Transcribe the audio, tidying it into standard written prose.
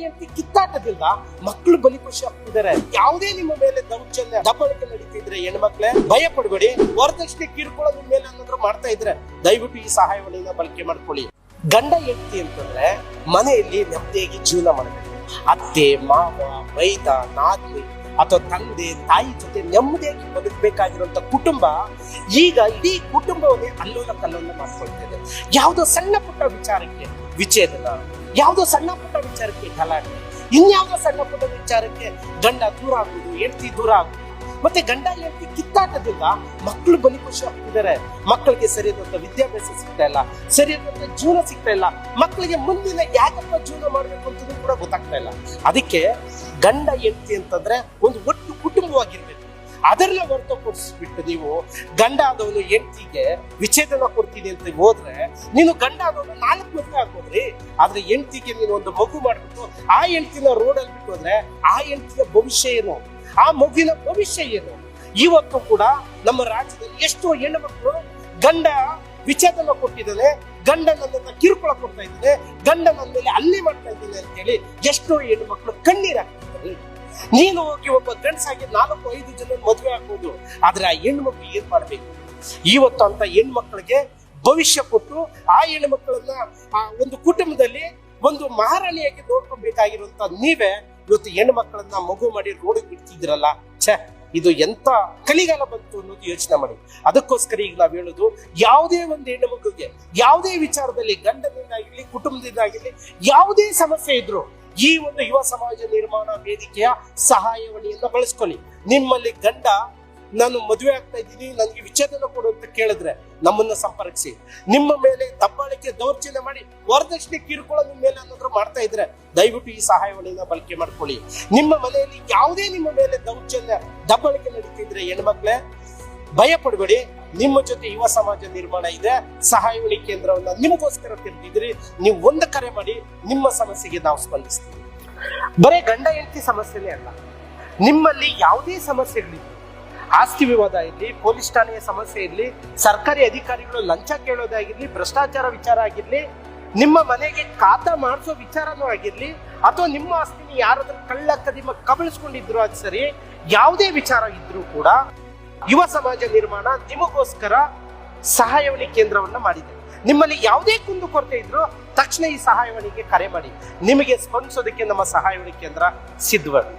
ಹೆಂಡತಿ ಕಿತ್ತಾಟದಿಂದ ಮಕ್ಕಳು ಬಲಿಪಶು ಆಗ್ತಿದ್ದಾರೆ. ಯಾವುದೇ ನಿಮ್ಮ ಮೇಲೆ ದೌರ್ಜನ್ಯ ದಬ್ಬಾಳಿಕೆ ನಡೀತಿದ್ರೆ ಹೆಣ್ಮಕ್ಳೇ ಭಯ ಪಡಬೇಡಿ. ವರದಕ್ಷಿಣೆ ಕಿರುಕುಳ ನಿಮ್ಮ ಮೇಲೆ ಏನಾದ್ರು ಮಾಡ್ತಾ ಇದ್ರೆ ದಯವಿಟ್ಟು ಈ ಸಹಾಯವಾಣಿನ ಬಳಕೆ ಮಾಡ್ಕೊಳ್ಳಿ. ಗಂಡ ಹೆಂಡತಿ ಅಂತಂದ್ರೆ ಮನೆಯಲ್ಲಿ ನೆಮ್ಮದಿಯಾಗಿ ಜೀವನ ಮಾಡಬೇಕು. ಅತ್ತೆ ಮಾವ ಮೈದ ನಾದ್ನಿ ಅಥವಾ ತಂದೆ ತಾಯಿ ಜೊತೆ ನೆಮ್ಮದಿಯಾಗಿ ಬದುಕಬೇಕಾಗಿರುವಂತ ಕುಟುಂಬ ಈಗ ಇಡೀ ಕುಟುಂಬವನ್ನೇ ಅಲ್ಲೋಲ ಕಲ್ಲೋಲ ಮಾಡ್ಕೊಳ್ತಿದೆ. ಯಾವುದೋ ಸಣ್ಣ ಪುಟ್ಟ ವಿಚಾರಕ್ಕೆ ವಿಚ್ಛೇದನ, ಯಾವುದೋ ಸಣ್ಣ ಪುಟ್ಟ ವಿಚಾರಕ್ಕೆ ಗಲಾಟೆ, ಇನ್ಯಾವುದೋ ಸಣ್ಣ ಪುಟ್ಟ ವಿಚಾರಕ್ಕೆ ಗಂಡ ದೂರ ಆಗುದು, ಹೆಂಡತಿ ದೂರ ಆಗುದು, ಮತ್ತೆ ಗಂಡ ಹೆಂಡತಿ ಕಿತ್ತಾಟದಿಂದ ಮಕ್ಕಳು ಬಲಿಪಶು ಆಗ್ತಿದ್ದಾರೆ. ಮಕ್ಕಳಿಗೆ ಸರಿಯಾದಂತ ವಿದ್ಯಾಭ್ಯಾಸ ಸಿಗ್ತಾ ಇಲ್ಲ, ಸರಿಯಾದಂತ ಜೀವನ ಸಿಗ್ತಾ ಇಲ್ಲ. ಮಕ್ಕಳಿಗೆ ಮುಂದಿನ ಯಾಕಪ್ಪ ಜೀವನ ಮಾಡ್ಬೇಕು ಅಂತ ಕೂಡ ಗೊತ್ತಾಗ್ತಾ ಇಲ್ಲ. ಅದಕ್ಕೆ ಗಂಡ ಹೆಂಡತಿ ಅಂತಂದ್ರೆ ಒಂದು ಒಟ್ಟು ಕುಟುಂಬವಾಗಿರ್ಬೇಕು. ಅದನ್ನ ಹೊರತುಪಡಿಸ್ಬಿಟ್ಟು ನೀವು ಗಂಡ ಆದವನು ಹೆಂಡತಿಗೆ ವಿಚ್ಛೇದನ ಕೊಡ್ತೀನಿ ಅಂತ ಹೋದ್ರೆ ನೀನು ಗಂಡ ಆದವನು 4 ಮದುವೆ ಹಾಕೋದ್ರಿ. ಆದ್ರೆ ಹೆಂಡತಿಗೆ ನೀನು ಒಂದು ಮಗು ಮಾಡ್ಬಿಟ್ಟು ಆ ಹೆಂಡತಿನ ರೋಡಲ್ಲಿ ಬಿಟ್ಟು ಹೋದ್ರೆ ಆ ಹೆಂಡತಿಯ ಭವಿಷ್ಯ ಏನು, ಆ ಮಗುವಿನ ಭವಿಷ್ಯ ಏನು? ಇವತ್ತು ಕೂಡ ನಮ್ಮ ರಾಜ್ಯದಲ್ಲಿ ಎಷ್ಟೋ ಹೆಣ್ಣು ಮಕ್ಕಳು ಗಂಡ ವಿಚ್ಛೇದನ ಕೊಟ್ಟಿದ್ದಾನೆ, ಗಂಡ ನನ್ನನ್ನ ಕಿರುಕುಳ ಕೊಡ್ತಾ ಇದ್ದಾನೆ, ಗಂಡ ನನ್ನ ಮೇಲೆ ಹಲ್ಲೆ ಮಾಡ್ತಾ ಇದ್ದಾನೆ ಅಂತ ಹೇಳಿ ಎಷ್ಟೋ ಹೆಣ್ಣು ಮಕ್ಕಳು ಕಣ್ಣೀರಾಗ್ತಿದ್ದಾರೆ. ನೀನು ಹೋಗಿ ಒಬ್ಬ ಗಂಡಸಾಗಿ 4-5 ಜನ ಮದುವೆ ಹಾಕೋದು, ಆದ್ರೆ ಆ ಹೆಣ್ಣು ಮಕ್ಕಳು ಏನ್ ಮಾಡ್ಬೇಕು? ಇವತ್ತು ಅಂತ ಹೆಣ್ಣು ಮಕ್ಕಳಿಗೆ ಭವಿಷ್ಯ ಕೊಟ್ಟು ಆ ಹೆಣ್ಣು ಮಕ್ಕಳನ್ನ ಆ ಒಂದು ಕುಟುಂಬದಲ್ಲಿ ಒಂದು ಮಹಾರಾಣಿಯಾಗಿ ನೋಡ್ಕೊಬೇಕಾಗಿರುವಂತ ನೀವೇ ಇವತ್ತು ಹೆಣ್ಣು ಮಕ್ಕಳನ್ನ ಮಗು ಮಾಡಿ ರೋಡಿಗೆ ಬಿಡ್ತಿದ್ರಲ್ಲ. ಇದು ಎಂತ ಕಲಿಗಾಲ ಬಂತು ಅನ್ನೋದು ಯೋಚನೆ ಮಾಡಿ. ಅದಕ್ಕೋಸ್ಕರ ಈಗ ನಾವ್ ಹೇಳುದು, ಯಾವುದೇ ಒಂದು ಹೆಣ್ಣು ಮಗುಗೆ ಯಾವುದೇ ವಿಚಾರದಲ್ಲಿ ಗಂಡನಿಂದಾಗಿರ್ಲಿ ಕುಟುಂಬದಿಂದಾಗಿರ್ಲಿ ಯಾವುದೇ ಸಮಸ್ಯೆ ಇದ್ರು ಈ ಒಂದು ಯುವ ಸಮಾಜ ನಿರ್ಮಾಣ ವೇದಿಕೆಯ ಸಹಾಯವಾಣಿಯನ್ನ ಬಳಸ್ಕೊಳ್ಳಿ. ನಿಮ್ಮಲ್ಲಿ ಗಂಡ ನಾನು ಮದುವೆ ಆಗ್ತಾ ಇದ್ದೀನಿ, ನನಗೆ ವಿಚ್ಛೇದನ ಕೊಡು ಅಂತ ಕೇಳಿದ್ರೆ ನಮ್ಮನ್ನ ಸಂಪರ್ಕಿಸಿ. ನಿಮ್ಮ ಮೇಲೆ ದಬ್ಬಾಳಿಕೆ ದೌರ್ಜನ್ಯ ಮಾಡಿ ವರದಕ್ಷಿಣೆ ಕಿರುಕುಳ ನಿಮ್ಮ ಮೇಲೆ ಏನಾದ್ರು ಮಾಡ್ತಾ ಇದ್ರೆ ದಯವಿಟ್ಟು ಈ ಸಹಾಯವಾಣಿನ ಬಳಕೆ ಮಾಡ್ಕೊಳ್ಳಿ. ನಿಮ್ಮ ಮನೆಯಲ್ಲಿ ಯಾವುದೇ ನಿಮ್ಮ ಮೇಲೆ ದೌರ್ಜನ್ಯ ದಬ್ಬಾಳಿಕೆ ನಡೀತಿದ್ರೆ ಹೆಣ್ಮಕ್ಳೇ ಭಯ ಪಡಬೇಡಿ. ನಿಮ್ಮ ಜೊತೆ ಯುವ ಸಮಾಜ ನಿರ್ಮಾಣ ಇದೆ, ಸಹಾಯವಾಣಿ ಕೇಂದ್ರವನ್ನ ನಿಮಗೋಸ್ಕರ ತೆರೆದಿದ್ರಿ. ನೀವು ಒಂದು ಕರೆ ಮಾಡಿ, ನಿಮ್ಮ ಸಮಸ್ಯೆಗೆ ನಾವು ಸ್ಪಂದಿಸ್ತೀವಿ. ಬರೇ ಗಂಡ ಹೆಂಡತಿ ಸಮಸ್ಯೆನೇ ಅಲ್ಲ, ನಿಮ್ಮಲ್ಲಿ ಯಾವುದೇ ಸಮಸ್ಯೆಗಳಿದೆ, ಆಸ್ತಿ ವಿವಾದ ಇರ್ಲಿ, ಪೊಲೀಸ್ ಠಾಣೆಯ ಸಮಸ್ಯೆ ಇರ್ಲಿ, ಸರ್ಕಾರಿ ಅಧಿಕಾರಿಗಳು ಲಂಚ ಕೇಳೋದಾಗಿರ್ಲಿ, ಭ್ರಷ್ಟಾಚಾರ ವಿಚಾರ ಆಗಿರ್ಲಿ, ನಿಮ್ಮ ಮನೆಗೆ ಖಾತಾ ಮಾಡಿಸೋ ವಿಚಾರನೂ ಆಗಿರ್ಲಿ, ಅಥವಾ ನಿಮ್ಮ ಆಸ್ತಿನ ಯಾರಾದ್ರೂ ಕಳ್ಳ ಕದಿಮ ಕಬಳಿಸ್ಕೊಂಡಿದ್ರು ಅದು ಸರಿ, ಯಾವುದೇ ವಿಚಾರ ಇದ್ರೂ ಕೂಡ ಯುವ ಸಮಾಜ ನಿರ್ಮಾಣ ನಿಮಗೋಸ್ಕರ ಸಹಾಯವಾಣಿ ಕೇಂದ್ರವನ್ನ ಮಾಡಿದೆ. ನಿಮ್ಮಲ್ಲಿ ಯಾವುದೇ ಕುಂದು ಕೊರತೆ ಇದ್ರು ತಕ್ಷಣ ಈ ಸಹಾಯವಾಣಿಗೆ ಕರೆ ಮಾಡಿ. ನಿಮಗೆ ಸ್ಪಂದಿಸೋದಕ್ಕೆ ನಮ್ಮ ಸಹಾಯವಾಣಿ ಕೇಂದ್ರ ಸಿದ್ಧವಾಗಿದೆ.